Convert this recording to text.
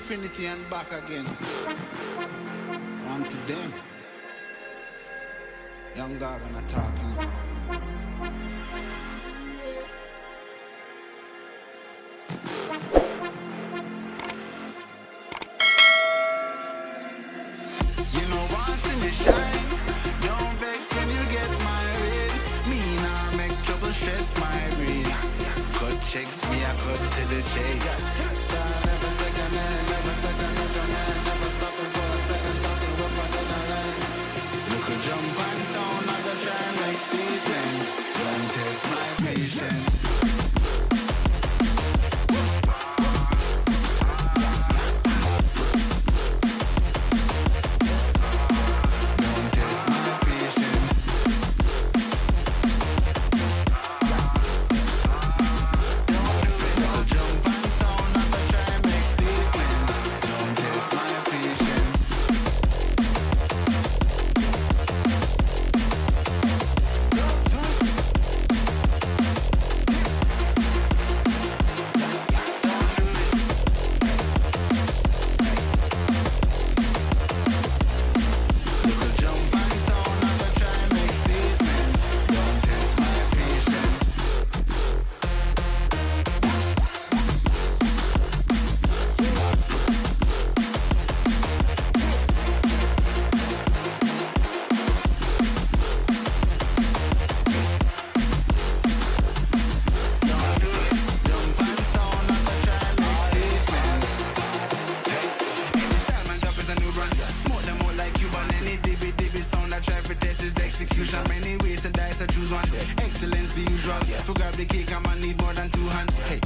infinity and back again. One to them. Young dog and a talking. You know once in the shine, don't vex when you get married. Me nah make trouble stress my brain. Cut checks me, I cut to the chase. Never second hand, never second hand, never stopping for a second, talking up on the line. Look a jump and sound, I go try and make statements. Don't test my patience. Many ways to dice, I choose one. Excellence the usual. To grab the cake, I might need more than two hands. Hey,